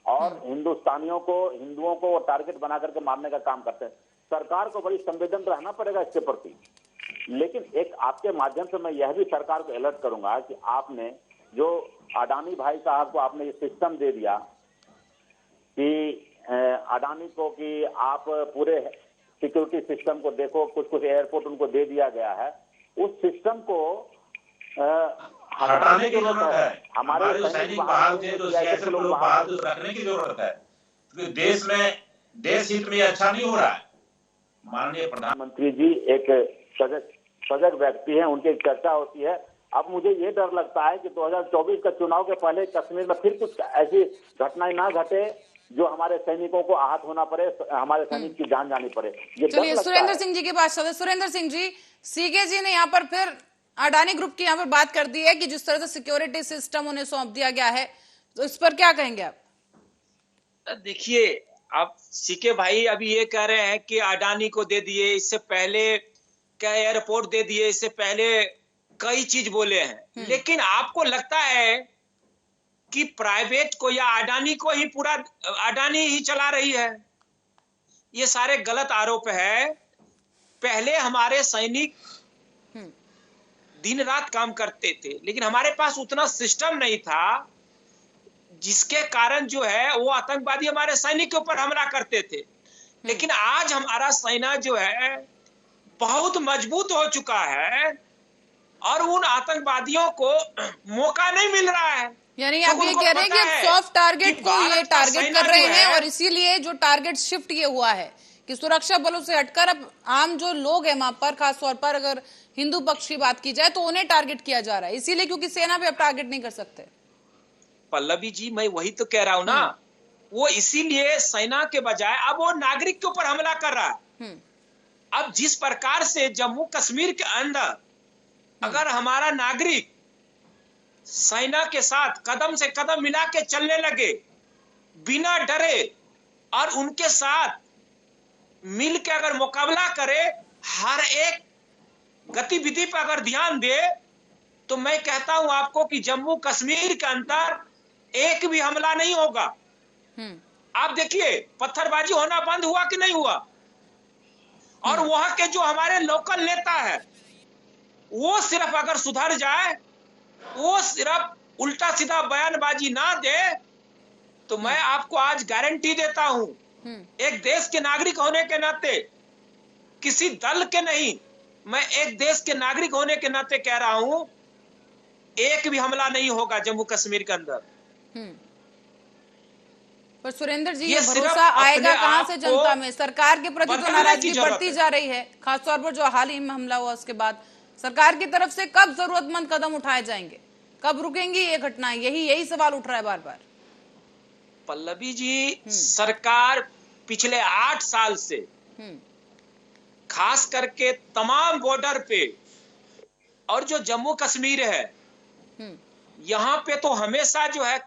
और हिंदुओं को टारगेट बना करके मारने का काम करते हैं। सरकार को बड़ी संवेदन रहना पड़ेगा इसके प्रति। लेकिन एक आपके माध्यम से मैं यह भी सरकार को अलर्ट करूंगा कि आपने जो अडानी भाई साहब को आपने ये सिस्टम दे दिया कि अडानी को कि आप पूरे सिक्योरिटी सिस्टम को देखो, कुछ एयरपोर्ट उनको दे दिया गया है, उस सिस्टम को हटाने की जरूरत है। हमारे सैनिक बाहर थे, जो सीआईएसएफ लोग बाहर, तो रखने की जरूरत है, क्योंकि देश हित में अच्छा नहीं हो रहा है। माननीय प्रधानमंत्री जी एक सजग व्यक्ति हैं, उनकी चर्चा होती है। अब मुझे ये डर लगता है कि 2024 का चुनाव के पहले कश्मीर में फिर कुछ ऐसी घटनाएं ना घटे जो हमारे सैनिकों को आहत होना पड़े, हमारे सैनिक की जान जानी पड़े। चलिए सुरेंद्र सिंह जी के पास चलते। सुरेंद्र सिंह जी, सीके जी ने यहाँ पर फिर अडानी ग्रुप की यहाँ पर बात कर दी है कि जिस तरह से सिक्योरिटी सिस्टम उन्हें सौंप दिया गया है, तो इस पर क्या कहेंगे आप? देखिए, आप सीके भाई अभी ये कह रहे हैं कि अडानी को दे दिए, इससे पहले क्या एयरपोर्ट दे दिए, इससे पहले कई चीज बोले हैं, लेकिन आपको लगता है कि प्राइवेट को या अडानी को ही पूरा अडानी ही चला रही है? ये सारे गलत आरोप है। पहले हमारे सैनिक दिन रात काम करते थे, लेकिन हमारे पास उतना सिस्टम नहीं था, जिसके कारण जो है वो आतंकवादी हमारे सैनिक के ऊपर हमला करते थे। लेकिन आज हमारा सेना जो है बहुत मजबूत हो चुका है, और उन आतंकवादियों को मौका नहीं मिल रहा है। यानी आप ये कह रहे हैं कि सॉफ्ट टारगेट को ये टारगेट कर रहे हैं, और इसीलिए जो टारगेट शिफ्ट ये हुआ है कि सुरक्षा बलों से हटकर अब आम जो लोग हैं वहां पर, खासतौर पर अगर हिंदू पक्ष की बात की जाए तो उन्हें टारगेट किया जा रहा है, इसीलिए क्योंकि सेना भी अब टारगेट नहीं कर सकते। पल्लवी जी, मैं वही तो कह रहा हूं ना, वो इसीलिए सेना के बजाय अब वो नागरिक के ऊपर हमला कर रहा है। अब जिस प्रकार से जम्मू कश्मीर के अंदर अगर हमारा नागरिक सेना के साथ कदम से कदम मिला के चलने लगे बिना डरे और उनके साथ मिल के अगर मुकाबला करे, हर एक गतिविधि पर अगर ध्यान दे, तो मैं कहता हूं आपको कि जम्मू कश्मीर के अंदर एक भी हमला नहीं होगा। आप देखिए पत्थरबाजी होना बंद हुआ कि नहीं हुआ। और वहां के जो हमारे लोकल नेता है वो सिर्फ अगर सुधर जाए, वो सिर्फ उल्टा सीधा बयानबाजी ना दे, तो मैं आपको आज गारंटी देता हूं, एक देश के नागरिक होने के नाते, किसी दल के नहीं, मैं एक देश के नागरिक होने के नाते कह रहा हूं, एक भी हमला नहीं होगा जम्मू कश्मीर के अंदर। पर सुरेंद्र जी, ये भरोसा आएगा कहां से जनता में? सरकार के प्रति तो नाराजगी बढ़ती जा रही है, खासतौर पर जो हाल ही में हमला हुआ उसके बाद सरकार की तरफ से कब जरूरतमंद कदम उठाए जाएंगे, कब रुकेंगी ये घटनाएं? यही सवाल उठ रहा है बार बार। पल्लवी जी, सरकार पिछले 8 साल से खास करके तमाम बॉर्डर पे और जो जम्मू कश्मीर है यहां पे तो हमेशा जो है,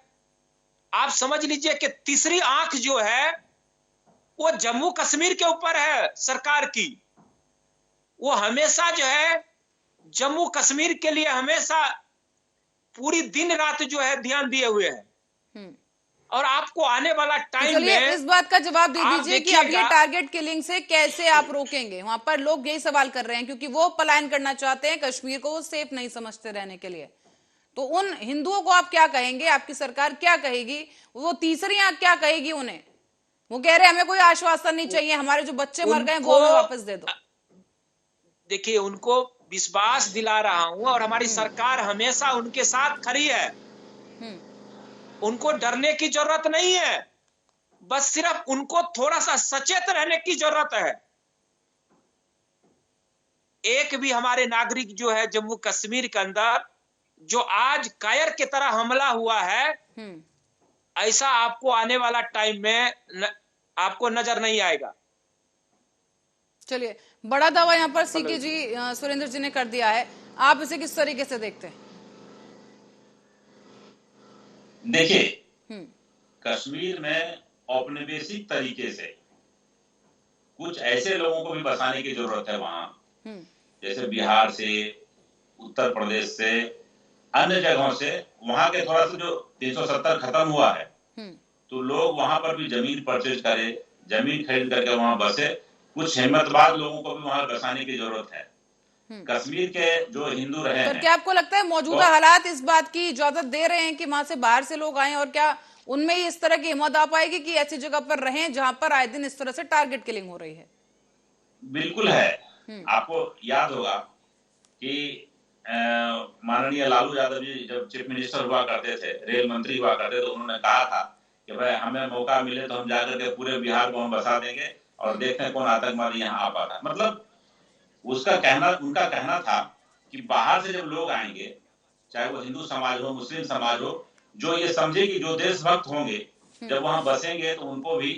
आप समझ लीजिए कि तीसरी आंख जो है वो जम्मू कश्मीर के ऊपर है सरकार की। वो हमेशा जो है जम्मू कश्मीर के लिए हमेशा पूरी दिन रात जो है ध्यान दिए हुए हैं। और आपको आने वाला टाइम में इस बात का जवाब दे दीजिए कि अब ये टारगेट किलिंग से कैसे आप रोकेंगे? वहां पर लोग यही सवाल कर रहे हैं क्योंकि वो पलायन करना चाहते हैं, कश्मीर को वो सेफ नहीं समझते रहने के लिए। तो उन हिंदुओं को आप क्या कहेंगे? आपकी सरकार क्या कहेगी? वो तीसरी आंख क्या कहेगी उन्हें? वो कह रहे हैं हमें कोई आश्वासन नहीं चाहिए, हमारे जो बच्चे मर गए वो हमें वापस दे दो। देखिए, उनको विश्वास दिला रहा हूं और हमारी सरकार हमेशा उनके साथ खड़ी है। उनको डरने की जरूरत नहीं है, बस सिर्फ उनको थोड़ा सा सचेत रहने की जरूरत है। एक भी हमारे नागरिक जो है जम्मू कश्मीर के अंदर जो आज कायर की तरह हमला हुआ है, ऐसा आपको आने वाला टाइम में आपको नजर नहीं आएगा। चलिए, बड़ा दावा यहाँ पर सीके जी, सुरेंद्र जी ने कर दिया है, आप इसे किस तरीके से देखते हैं? देखिए, कश्मीर में औपनिवेशिक तरीके से कुछ ऐसे लोगों को भी बसाने की जरूरत है वहां, जैसे बिहार से, उत्तर प्रदेश से, अन्य जगहों से। वहां के थोड़ा सा जो 370 खत्म हुआ है, तो लोग वहां पर भी जमीन परचेज करे, जमीन खरीद करके वहां बसे। कुछ हिम्मतवाद लोगों को भी वहां बसाने की जरूरत है। कश्मीर के जो हिंदू रहे हैं, क्या आपको लगता है मौजूदा हालात इस बात की इजाजत दे रहे हैं कि वहां से बाहर से लोग आए, और क्या उनमें इस तरह की हिम्मत आ पाएगी कि ऐसी जगह पर रहें जहां पर आए दिन इस तरह से टारगेट किलिंग हो रही है? बिल्कुल है। आपको याद होगा कि माननीय लालू यादव जी जब चीफ मिनिस्टर हुआ करते थे, रेल मंत्री हुआ करते थे, तो उन्होंने कहा था कि भाई हमें मौका मिले तो हम जाकर के पूरे बिहार को हम बसा देंगे और देखते हैं कौन आतंकवादी यहाँ आ पाता। मतलब उनका कहना था कि बाहर से जब लोग आएंगे, चाहे वो हिंदू समाज हो, मुस्लिम समाज हो, जो ये समझे कि जो देशभक्त होंगे, जब वहां बसेंगे तो उनको भी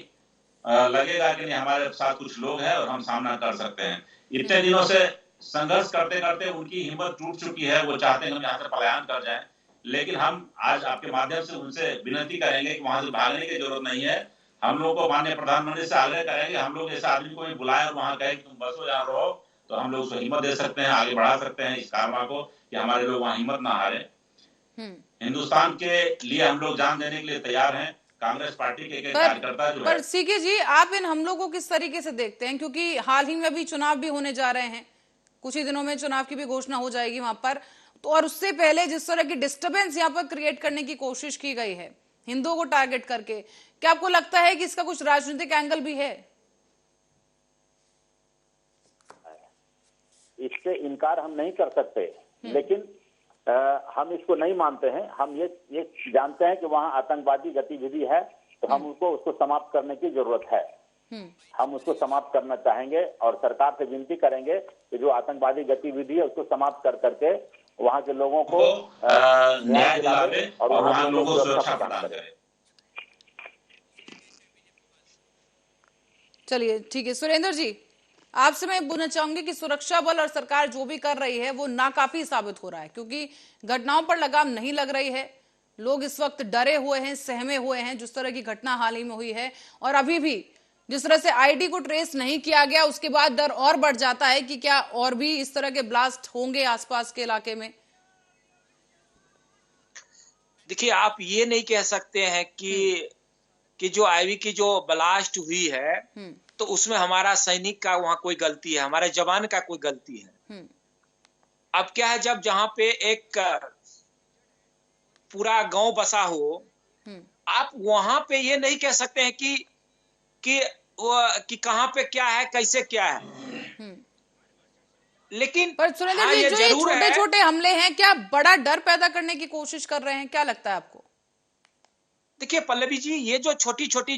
लगेगा कि नहीं हमारे साथ कुछ लोग हैं और हम सामना कर सकते हैं। इतने दिनों से संघर्ष करते करते उनकी हिम्मत टूट चुकी है, वो चाहते हैं हम यहाँ से पलायन कर जाएं। लेकिन हम आज आपके माध्यम से उनसे विनती करेंगे कि वहां से भागने की जरूरत नहीं है। हम लोग को माननीय प्रधानमंत्री से आग्रह करेंगे, हम लोग ऐसे आदमी को भी बुलाएं और वहां कहें कि तुम बसो, यहाँ रहो, तो हम लोग उसको हिम्मत दे सकते हैं, आगे बढ़ा सकते हैं इस कारवां को, कि हमारे लोग वहां हिम्मत ना हारे। हिंदुस्तान के लिए हम लोग जान देने के लिए तैयार हैं। कांग्रेस पार्टी के कार्यकर्ता जो पर सीके जी, आप इन हमलों को किस तरीके से देखते हैं? क्योंकि हाल ही में अभी चुनाव भी होने जा रहे हैं, कुछ ही दिनों में चुनाव की भी घोषणा हो जाएगी वहां पर, तो और उससे पहले जिस तरह की डिस्टर्बेंस यहाँ पर क्रिएट करने की कोशिश की गई है हिंदुओं को टारगेट करके, क्या आपको लगता है कि इसका कुछ राजनीतिक एंगल भी है? इससे इनकार हम नहीं कर सकते, लेकिन हम इसको नहीं मानते हैं। हम ये जानते हैं कि वहां आतंकवादी गतिविधि है, तो हम उसको समाप्त करने की जरूरत है। हम उसको समाप्त करना चाहेंगे और सरकार से विनती करेंगे कि जो आतंकवादी गतिविधि है उसको समाप्त कर करके वहाँ के लोगों को न्याय दिलावे और वहाँ लोगों को सुरक्षा प्रदान करे। चलिए ठीक है सुरेंद्र जी, आपसे मैं पूछना चाहूंगी कि सुरक्षा बल और सरकार जो भी कर रही है वो नाकाफी साबित हो रहा है, क्योंकि घटनाओं पर लगाम नहीं लग रही है। लोग इस वक्त डरे हुए हैं, सहमे हुए हैं, जिस तरह की घटना हाल ही में हुई है। और अभी भी जिस तरह से आईडी को ट्रेस नहीं किया गया, उसके बाद डर और बढ़ जाता है कि क्या और भी इस तरह के ब्लास्ट होंगे आसपास के इलाके में। देखिए, आप ये नहीं कह सकते हैं कि जो आईवी की जो ब्लास्ट हुई है तो उसमें हमारा सैनिक का वहां कोई गलती है, हमारे जवान का कोई गलती है। अब क्या है, जब जहां पे एक पूरा गांव बसा हो, आप वहां पे ये नहीं कह सकते हैं कि कहां पे क्या है, कैसे क्या है। लेकिन पर सुरेंद्र जी, जो ये छोटे छोटे हमले हैं, क्या बड़ा डर पैदा करने की कोशिश कर रहे हैं, क्या लगता है आपको? देखिए पल्लवी जी, ये जो छोटी छोटी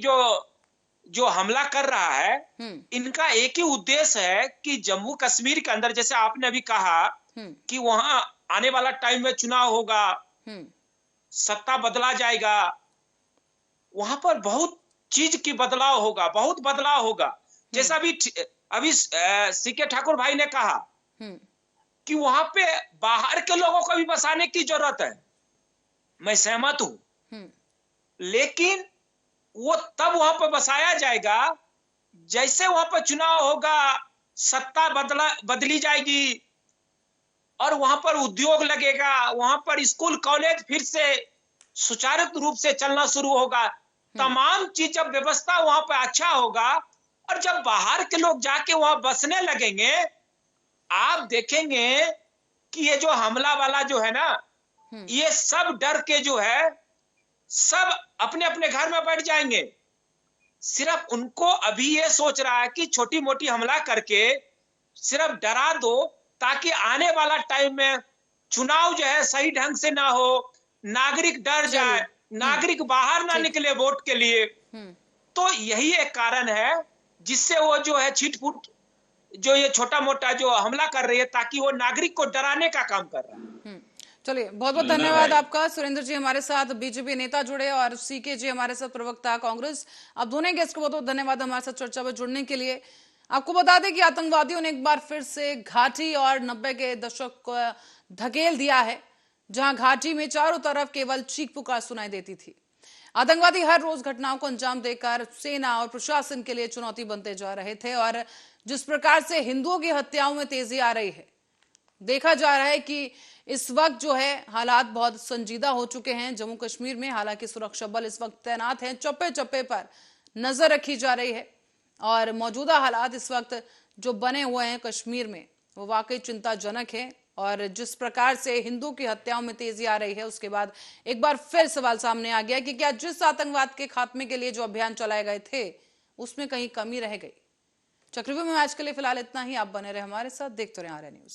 जो हमला कर रहा है, इनका एक ही उद्देश्य है कि जम्मू कश्मीर के अंदर, जैसे आपने अभी कहा कि वहां आने वाला टाइम में चुनाव होगा, सत्ता बदला जाएगा, वहां पर बहुत चीज की बदलाव होगा, बहुत बदलाव होगा। जैसा अभी सीके ठाकुर भाई ने कहा कि वहां पे बाहर के लोगों को भी बसाने की जरूरत है, मैं सहमत हूं, लेकिन वो तब वहां पर बसाया जाएगा जैसे वहां पर चुनाव होगा, सत्ता बदली जाएगी और वहां पर उद्योग लगेगा, वहां पर स्कूल कॉलेज फिर से सुचारू रूप से चलना शुरू होगा, तमाम चीज जब व्यवस्था वहां पर अच्छा होगा और जब बाहर के लोग जाके वहां बसने लगेंगे, आप देखेंगे कि ये जो हमला वाला जो है ना, ये सब डर के जो है सब अपने अपने घर में बैठ जाएंगे। सिर्फ उनको अभी ये सोच रहा है कि छोटी मोटी हमला करके सिर्फ डरा दो, ताकि आने वाला टाइम में चुनाव जो है सही ढंग से ना हो, नागरिक डर जाए, नागरिक बाहर ना निकले वोट के लिए। तो यही एक कारण है जिससे वो जो है छिटपुट जो ये छोटा मोटा जो हमला कर रही है, ताकि वो नागरिक को डराने का काम कर रहा है। चलिए, बहुत बहुत धन्यवाद आपका। सुरेंद्र जी हमारे साथ बीजेपी नेता जुड़े और सीके जी हमारे साथ प्रवक्ता कांग्रेस। आप दोनों गेस्ट को बहुत बहुत धन्यवाद हमारे साथ चर्चा में जुड़ने के लिए। आपको बता दें कि आतंकवादियों ने एक बार फिर से घाटी और 90 के दशक को धकेल दिया है, जहां घाटी में चारों तरफ केवल चीख पुकार सुनाई देती थी। आतंकवादी हर रोज घटनाओं को अंजाम देकर सेना और प्रशासन के लिए चुनौती बनते जा रहे थे। और जिस प्रकार से हिंदुओं की हत्याओं में तेजी आ रही है, देखा जा रहा है कि इस वक्त जो है हालात बहुत संजीदा हो चुके हैं जम्मू कश्मीर में। हालांकि सुरक्षा बल इस वक्त तैनात हैं, चप्पे चप्पे पर नजर रखी जा रही है और मौजूदा हालात इस वक्त जो बने हुए हैं कश्मीर में वो वाकई चिंताजनक है। और जिस प्रकार से हिंदुओं की हत्याओं में तेजी आ रही है, उसके बाद एक बार फिर सवाल सामने आ गया कि क्या जिस आतंकवाद के खात्मे के लिए जो अभियान चलाए गए थे उसमें कहीं कमी रह गई। चक्रव्यूह में आज के लिए फिलहाल इतना ही। आप बने रहे हमारे साथ, देखते रहे आर्या न्यूज।